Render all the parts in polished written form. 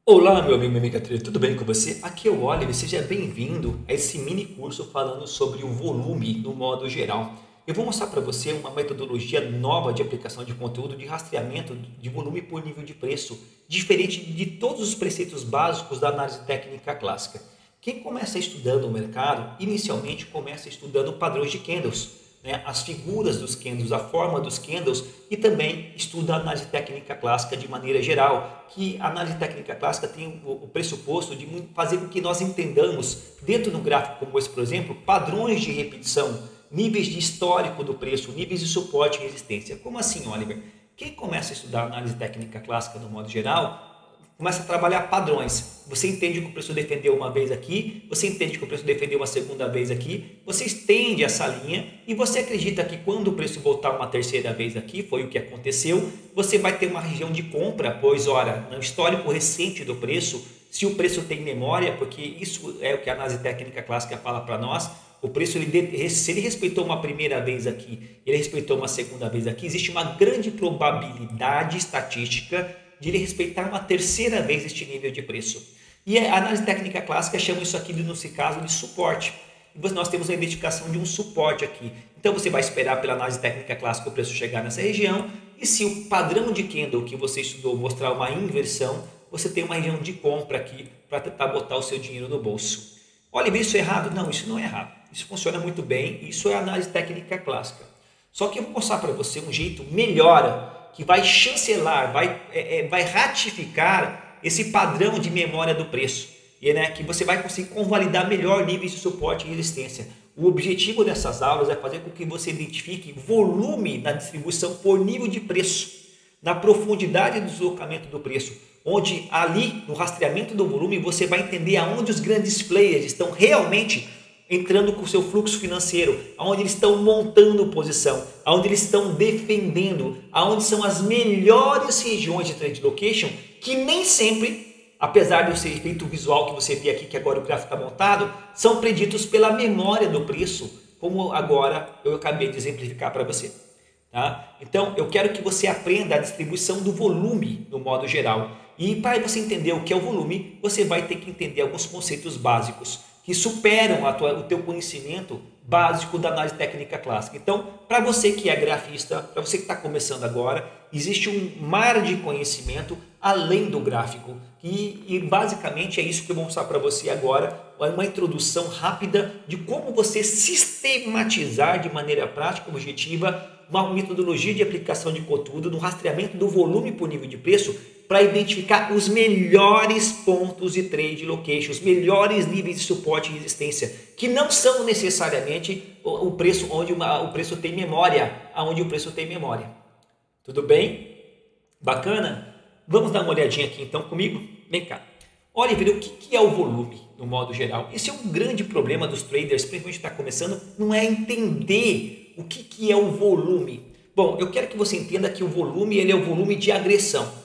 Olá, meu amigo, minha amiga trader, tudo bem com você? Aqui é o Oliver, seja bem-vindo a esse mini curso falando sobre o volume no modo geral. Eu vou mostrar para você uma metodologia nova de aplicação de conteúdo de rastreamento de volume por nível de preço, diferente de todos os preceitos básicos da análise técnica clássica. Quem começa estudando o mercado, inicialmente começa estudando padrões de candles, né, as figuras dos candles, a forma dos candles e também estuda a análise técnica clássica de maneira geral, que a análise técnica clássica tem o pressuposto de fazer com que nós entendamos, dentro de um gráfico como esse, por exemplo, padrões de repetição, níveis de histórico do preço, níveis de suporte e resistência. Como assim, Oliver? Quem começa a estudar análise técnica clássica no modo geral, começa a trabalhar padrões. Você entende que o preço defendeu uma vez aqui, você entende que o preço defendeu uma segunda vez aqui, você estende essa linha e você acredita que quando o preço voltar uma terceira vez aqui, foi o que aconteceu, você vai ter uma região de compra, pois, ora, no histórico recente do preço, se o preço tem memória, porque isso é o que a análise técnica clássica fala para nós, o preço, se ele respeitou uma primeira vez aqui, ele respeitou uma segunda vez aqui, existe uma grande probabilidade estatística de ele respeitar uma terceira vez este nível de preço. E a análise técnica clássica chama isso aqui, nesse caso, de suporte. E nós temos a identificação de um suporte aqui. Então você vai esperar pela análise técnica clássica o preço chegar nessa região, e se o padrão de candle que você estudou mostrar uma inversão, você tem uma região de compra aqui para tentar botar o seu dinheiro no bolso. Olha, isso é errado? Não, isso não é errado. Isso funciona muito bem, isso é análise técnica clássica. Só que eu vou mostrar para você um jeito melhor, que vai chancelar, vai ratificar esse padrão de memória do preço. E, que você vai conseguir convalidar melhor níveis de suporte e resistência. O objetivo dessas aulas é fazer com que você identifique volume na distribuição por nível de preço, na profundidade do deslocamento do preço, onde ali, no rastreamento do volume, você vai entender aonde os grandes players estão realmente entrando com o seu fluxo financeiro, aonde eles estão montando posição, aonde eles estão defendendo, aonde são as melhores regiões de trade location, que nem sempre, apesar do seu efeito visual que você vê aqui, que agora o gráfico está montado, são preditos pela memória do preço, como agora eu acabei de exemplificar para você. Tá? Então, eu quero que você aprenda a distribuição do volume no modo geral. E para você entender o que é o volume, você vai ter que entender alguns conceitos básicos que superam o teu conhecimento básico da análise técnica clássica. Então, para você que é grafista, para você que está começando agora, existe um mar de conhecimento além do gráfico. E basicamente é isso que eu vou mostrar para você agora, uma introdução rápida de como você sistematizar de maneira prática e objetiva uma metodologia de aplicação de conteúdo no rastreamento do volume por nível de preço para identificar os melhores pontos de trade location, os melhores níveis de suporte e resistência, que não são necessariamente o preço onde o preço tem memória, aonde o preço tem memória. Tudo bem? Bacana? Vamos dar uma olhadinha aqui então comigo? Vem cá. Olha, o que é o volume no modo geral? Esse é um grande problema dos traders, principalmente que está começando, não é entender o que é o volume. Bom, eu quero que você entenda que o volume ele é o volume de agressão.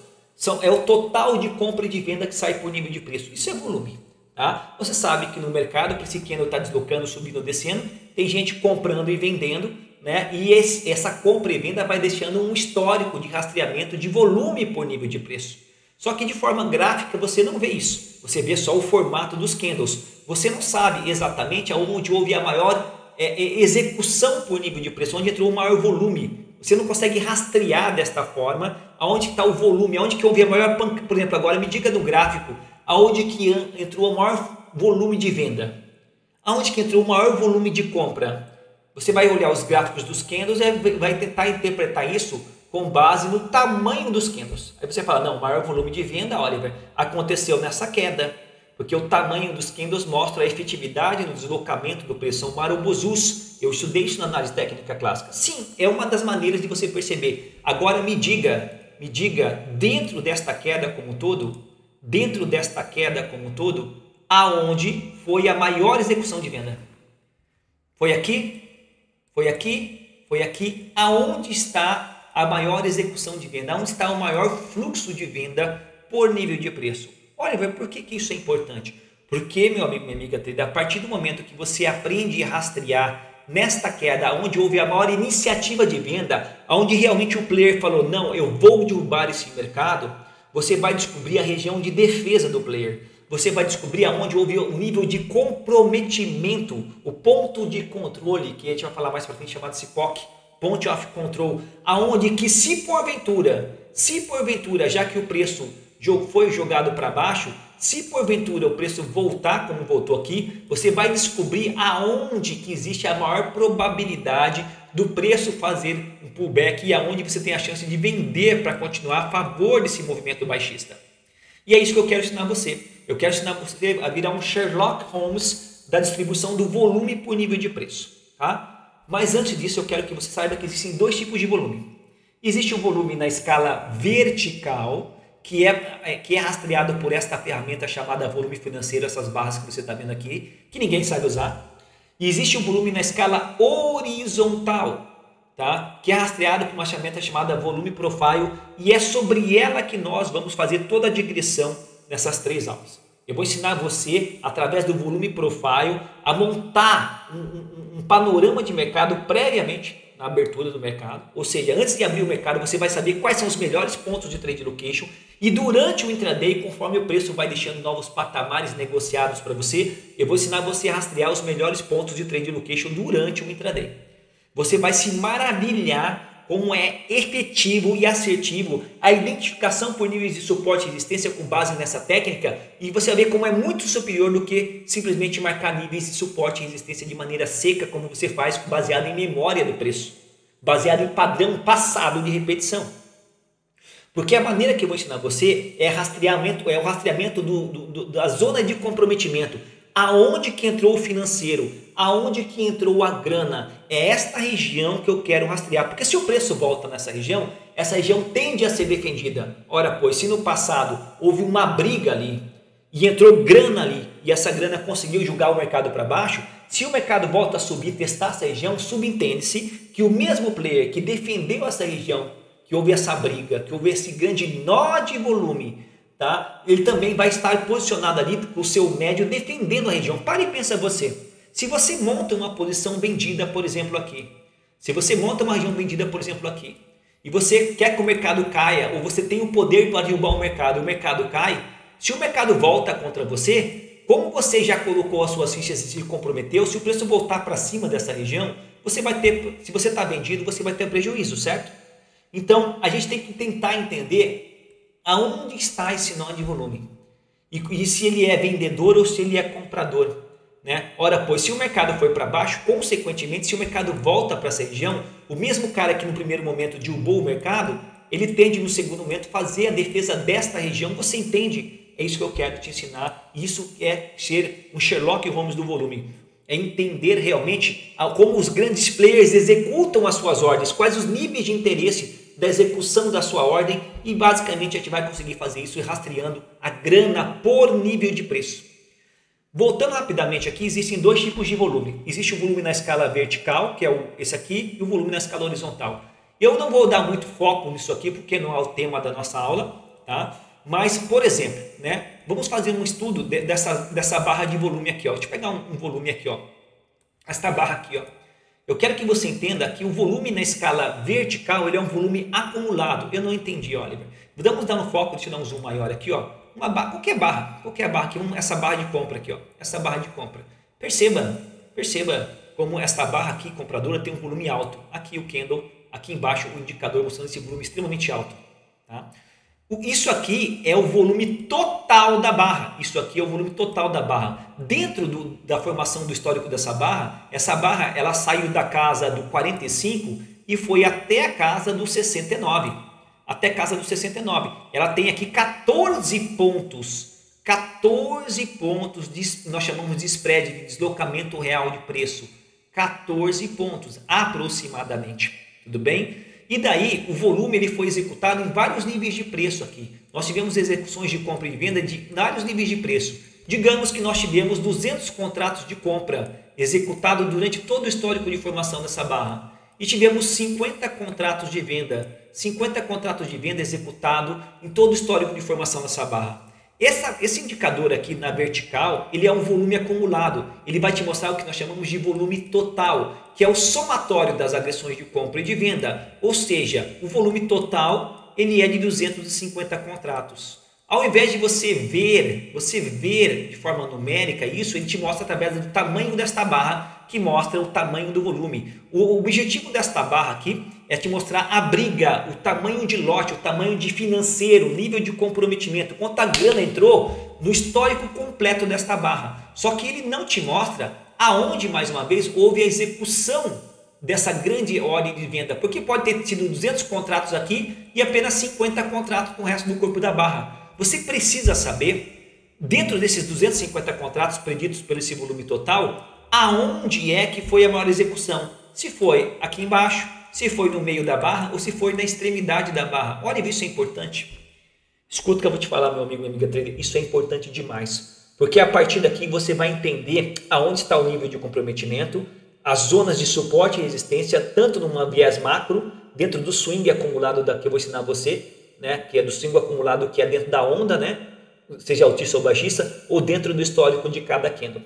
É o total de compra e de venda que sai por nível de preço. Isso é volume. Tá? Você sabe que no mercado, esse candle está deslocando, subindo, descendo, tem gente comprando e vendendo, né? E essa compra e venda vai deixando um histórico de rastreamento de volume por nível de preço. Só que de forma gráfica você não vê isso. Você vê só o formato dos candles. Você não sabe exatamente aonde houve a maior execução por nível de preço, onde entrou o maior volume. Você não consegue rastrear desta forma aonde está o volume, aonde que houve a maior pancada. Por exemplo, agora me diga no gráfico aonde que entrou o maior volume de venda, aonde que entrou o maior volume de compra. Você vai olhar os gráficos dos candles e vai tentar interpretar isso com base no tamanho dos candles. Aí você fala, não, o maior volume de venda, Oliver, aconteceu nessa queda, porque o tamanho dos candles mostra a efetividade no deslocamento do preço, são marobozus. Eu estudei isso na análise técnica clássica. Sim, é uma das maneiras de você perceber. Agora me diga, dentro desta queda como um todo, aonde foi a maior execução de venda? Foi aqui? Foi aqui? Foi aqui? Aonde está a maior execução de venda? Aonde está o maior fluxo de venda por nível de preço? Olha, por que isso é importante? Porque, meu amigo, minha amiga trader, a partir do momento que você aprende a rastrear nesta queda, onde houve a maior iniciativa de venda, onde realmente o player falou, não, eu vou derrubar esse mercado, Você vai descobrir a região de defesa do player. Você vai descobrir aonde houve o nível de comprometimento, o ponto de controle, que a gente vai falar mais para frente, chamado de POC, Point of Control, aonde que se porventura, já que o preço foi jogado para baixo, se porventura o preço voltar como voltou aqui, você vai descobrir aonde que existe a maior probabilidade do preço fazer um pullback e aonde você tem a chance de vender para continuar a favor desse movimento baixista. E é isso que eu quero ensinar você. Eu quero ensinar você a virar um Sherlock Holmes da distribuição do volume por nível de preço. Tá? Mas antes disso eu quero que você saiba que existem dois tipos de volume. Existe o volume na escala vertical, que é rastreado por esta ferramenta chamada volume financeiro, essas barras que você está vendo aqui, que ninguém sabe usar. E existe o volume na escala horizontal, tá? Que é rastreado por uma ferramenta chamada volume profile, e é sobre ela que nós vamos fazer toda a digressão nessas 3 aulas. Eu vou ensinar você, através do volume profile, a montar um panorama de mercado previamente na abertura do mercado, ou seja, antes de abrir o mercado você vai saber quais são os melhores pontos de trade location e durante o intraday, conforme o preço vai deixando novos patamares negociados para você, eu vou ensinar você a rastrear os melhores pontos de trade location durante o intraday. Você vai se maravilhar como é efetivo e assertivo a identificação por níveis de suporte e resistência com base nessa técnica, e você vai ver como é muito superior do que simplesmente marcar níveis de suporte e resistência de maneira seca, como você faz baseado em memória do preço, baseado em padrão passado de repetição. Porque a maneira que eu vou ensinar você é o rastreamento da zona de comprometimento. Aonde que entrou o financeiro? Aonde que entrou a grana? É esta região que eu quero rastrear. Porque se o preço volta nessa região, essa região tende a ser defendida. Ora, pois, se no passado houve uma briga ali e entrou grana ali e essa grana conseguiu jogar o mercado para baixo, se o mercado volta a subir, testar essa região, subentende-se que o mesmo player que defendeu essa região, que houve essa briga, que houve esse grande nó de volume, tá? Ele também vai estar posicionado ali com o seu médio defendendo a região. Pare e pensa você. Se você monta uma posição vendida, por exemplo, aqui. Se você monta uma região vendida, por exemplo, aqui. E você quer que o mercado caia, ou você tem o poder para derrubar o mercado cai. Se o mercado volta contra você, como você já colocou as suas fichas e se comprometeu, se o preço voltar para cima dessa região, você vai ter, se você está vendido, você vai ter prejuízo, certo? Então, a gente tem que tentar entender aonde está esse nó de volume e se ele é vendedor ou se ele é comprador, né? Ora, pois, se o mercado for para baixo, consequentemente, se o mercado volta para essa região, o mesmo cara que no primeiro momento derrubou o mercado, ele tende no segundo momento fazer a defesa desta região. Você entende? É isso que eu quero te ensinar. Isso é ser um Sherlock Holmes do volume. É entender realmente como os grandes players executam as suas ordens, quais os níveis de interesse da execução da sua ordem, e basicamente a gente vai conseguir fazer isso rastreando a grana por nível de preço. Voltando rapidamente aqui, existem 2 tipos de volume. Existe o volume na escala vertical, que é esse aqui, e o volume na escala horizontal. Eu não vou dar muito foco nisso aqui, porque não é o tema da nossa aula, tá? Mas, por exemplo, né, vamos fazer um estudo dessa barra de volume aqui. Ó. Deixa eu pegar um volume aqui. Ó. Esta barra aqui. Ó. Eu quero que você entenda que o volume na escala vertical ele é um volume acumulado. Eu não entendi, Oliver. Vamos dar um foco, deixa eu dar um zoom maior aqui. Ó. Uma barra, qualquer barra aqui, essa barra de compra aqui. Ó. Essa barra de compra. Perceba como esta barra aqui, compradora, tem um volume alto. Aqui o candle, aqui embaixo o indicador mostrando esse volume extremamente alto. Tá? Isso aqui é o volume total da barra. Isso aqui é o volume total da barra. Dentro da formação do histórico dessa barra, essa barra ela saiu da casa do 45 e foi até a casa do 69. Até a casa do 69. Ela tem aqui 14 pontos. 14 pontos, nós chamamos de spread, de deslocamento real de preço. 14 pontos, aproximadamente. Tudo bem? E daí o volume ele foi executado em vários níveis de preço aqui. Nós tivemos execuções de compra e venda de vários níveis de preço. Digamos que nós tivemos 200 contratos de compra executados durante todo o histórico de formação dessa barra. E tivemos 50 contratos de venda. 50 contratos de venda executados em todo o histórico de formação dessa barra. Esse indicador aqui na vertical, ele é um volume acumulado. Ele vai te mostrar o que nós chamamos de volume total, que é o somatório das agressões de compra e de venda. Ou seja, o volume total ele é de 250 contratos. Ao invés de você ver de forma numérica isso, ele te mostra através do tamanho desta barra, que mostra o tamanho do volume. O objetivo desta barra aqui é te mostrar a briga, o tamanho de lote, o tamanho de financeiro, o nível de comprometimento, quanta grana entrou no histórico completo desta barra. Só que ele não te mostra aonde, mais uma vez, houve a execução dessa grande ordem de venda, porque pode ter sido 200 contratos aqui e apenas 50 contratos com o resto do corpo da barra. Você precisa saber, dentro desses 250 contratos preditos pelo esse volume total, aonde é que foi a maior execução. Se foi aqui embaixo, se foi no meio da barra ou se foi na extremidade da barra. Olha, isso é importante. Escuta o que eu vou te falar, meu amigo e amiga trader, isso é importante demais. Porque a partir daqui você vai entender aonde está o nível de comprometimento, as zonas de suporte e resistência, tanto numa viés macro, dentro do swing acumulado que eu vou ensinar você, né, que é do swing acumulado que é dentro da onda, né, seja altista ou baixista, ou dentro do histórico de cada candle.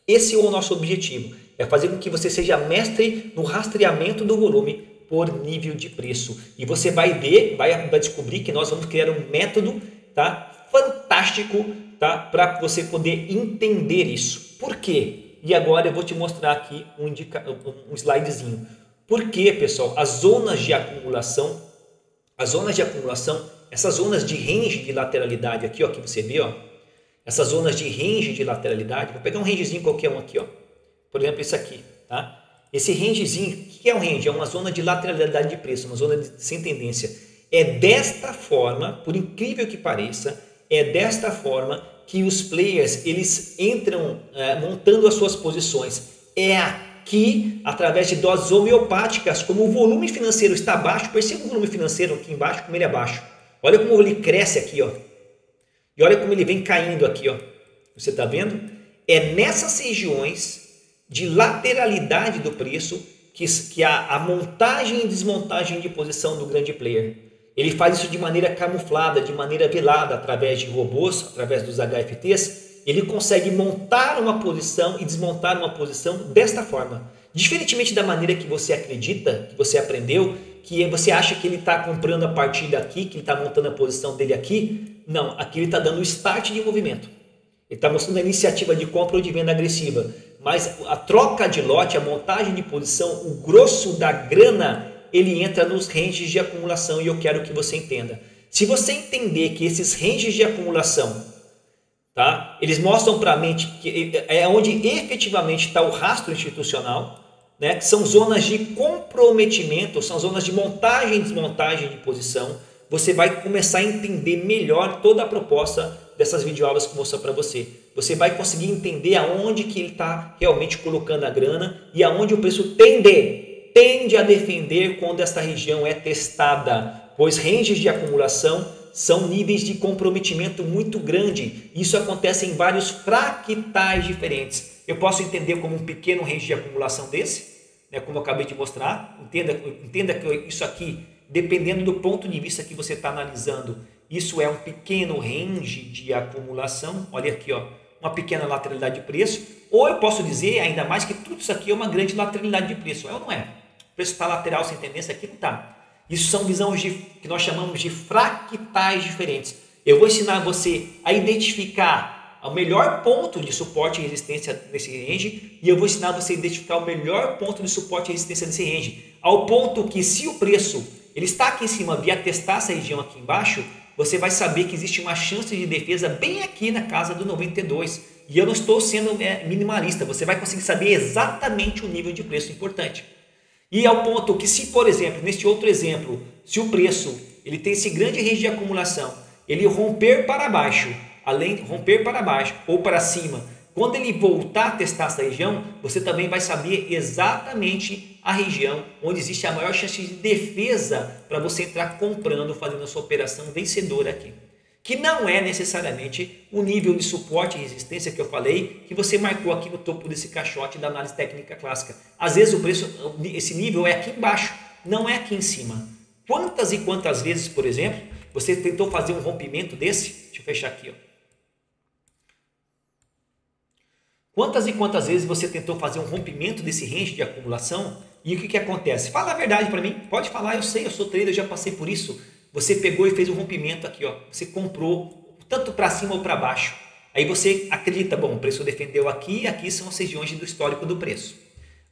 Esse é o nosso objetivo, é fazer com que você seja mestre no rastreamento do volume por nível de preço. E você vai ver, vai descobrir que nós vamos criar um método, tá, fantástico, tá, para você poder entender isso. Por quê? E agora eu vou te mostrar aqui um slidezinho. Por quê, pessoal? As zonas de acumulação, essas zonas de range de lateralidade aqui, ó, que você vê, ó, essas zonas de range de lateralidade, vou pegar um rangezinho qualquer um aqui, ó. Por exemplo, esse aqui, tá? Esse rangezinho, o que é um range? É uma zona de lateralidade de preço, uma zona sem tendência. É desta forma, por incrível que pareça, é desta forma que os players eles entram montando as suas posições. É aqui, através de doses homeopáticas, como o volume financeiro está baixo, perceba o volume financeiro aqui embaixo, como ele é baixo. Olha como ele cresce aqui, ó. E olha como ele vem caindo aqui, ó. Você está vendo? É nessas regiões de lateralidade do preço que a montagem e desmontagem de posição do grande player. Ele faz isso de maneira camuflada, de maneira velada, através de robôs, através dos HFTs. Ele consegue montar uma posição e desmontar uma posição desta forma. Diferentemente da maneira que você acredita, que você aprendeu, que você acha que ele está comprando a partir daqui, que ele está montando a posição dele aqui. Não, aqui ele está dando o start de movimento. Ele está mostrando a iniciativa de compra ou de venda agressiva. Mas a troca de lote, a montagem de posição, o grosso da grana, ele entra nos ranges de acumulação e eu quero que você entenda. Se você entender que esses ranges de acumulação, tá, eles mostram para a mente que é onde efetivamente está o rastro institucional, né, que são zonas de comprometimento, são zonas de montagem e desmontagem de posição, você vai começar a entender melhor toda a proposta dessas videoaulas que eu mostro para você. Você vai conseguir entender aonde que ele está realmente colocando a grana e aonde o preço tende a defender quando esta região é testada, pois ranges de acumulação são níveis de comprometimento muito grande. Isso acontece em vários fractais diferentes. Eu posso entender como um pequeno range de acumulação desse, né, como eu acabei de mostrar. Entenda que isso aqui, dependendo do ponto de vista que você está analisando, isso é um pequeno range de acumulação. Olha aqui, ó, uma pequena lateralidade de preço. Ou eu posso dizer ainda mais que tudo isso aqui é uma grande lateralidade de preço. É ou não é? O preço está lateral sem tendência, aqui não está. Isso são visões que nós chamamos de fractais diferentes. Eu vou ensinar você a identificar o melhor ponto de suporte e resistência nesse range e eu vou ensinar você a identificar o melhor ponto de suporte e resistência nesse range. Ao ponto que se o preço ele está aqui em cima via testar essa região aqui embaixo, você vai saber que existe uma chance de defesa bem aqui na casa do 92. E eu não estou sendo minimalista, você vai conseguir saber exatamente o nível de preço importante. E ao ponto que se, por exemplo, neste outro exemplo, se o preço ele tem esse grande range de acumulação, ele romper para baixo, romper para baixo ou para cima, quando ele voltar a testar essa região, você também vai saber exatamente a região onde existe a maior chance de defesa para você entrar comprando, fazendo a sua operação vencedora aqui. Que não é necessariamente o nível de suporte e resistência que eu falei, que você marcou aqui no topo desse caixote da análise técnica clássica. Às vezes o preço, esse nível é aqui embaixo, não é aqui em cima. Quantas e quantas vezes, por exemplo, você tentou fazer um rompimento desse? Deixa eu fechar aqui, ó. Quantas e quantas vezes você tentou fazer um rompimento desse range de acumulação e o que acontece? Fala a verdade para mim, pode falar, eu sei, eu sou trader, eu já passei por isso. Você pegou e fez um rompimento aqui, ó. Você comprou tanto para cima ou para baixo. Aí você acredita, bom, o preço defendeu aqui, aqui são as regiões do histórico do preço.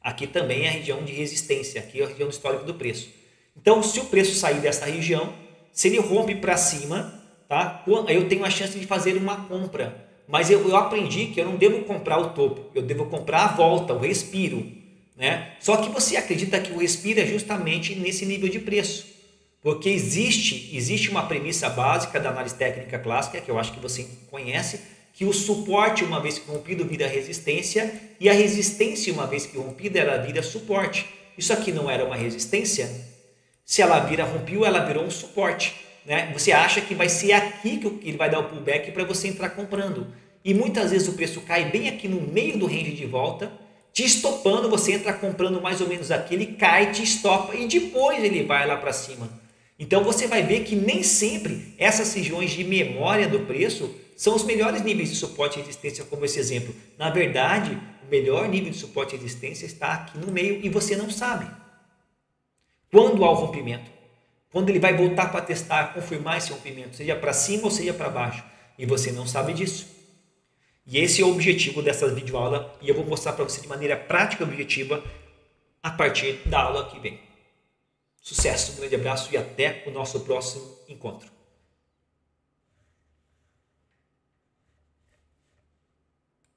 Aqui também é a região de resistência, aqui é a região do histórico do preço. Então, se o preço sair dessa região, se ele rompe para cima, tá? Aí eu tenho a chance de fazer uma compra. Mas eu aprendi que eu não devo comprar o topo, eu devo comprar a volta, o respiro, né? Só que você acredita que o respiro é justamente nesse nível de preço. Porque existe uma premissa básica da análise técnica clássica, que eu acho que você conhece, que o suporte, uma vez que rompido, vira resistência, e a resistência, uma vez que rompida, ela vira suporte. Isso aqui não era uma resistência? Se ela rompeu, ela virou um suporte. Né? Você acha que vai ser aqui que ele vai dar o pullback para você entrar comprando. E muitas vezes o preço cai bem aqui no meio do range de volta, te estopando, você entra comprando mais ou menos aqui, ele cai, te estopa e depois ele vai lá para cima. Então você vai ver que nem sempre essas regiões de memória do preço são os melhores níveis de suporte e resistência, como esse exemplo. Na verdade, o melhor nível de suporte e resistência está aqui no meio e você não sabe. Quando há o rompimento, quando ele vai voltar para testar, confirmar esse rompimento, seja para cima ou seja para baixo, e você não sabe disso. E esse é o objetivo dessa videoaula e eu vou mostrar para você de maneira prática e objetiva a partir da aula que vem. Sucesso, um grande abraço e até o nosso próximo encontro.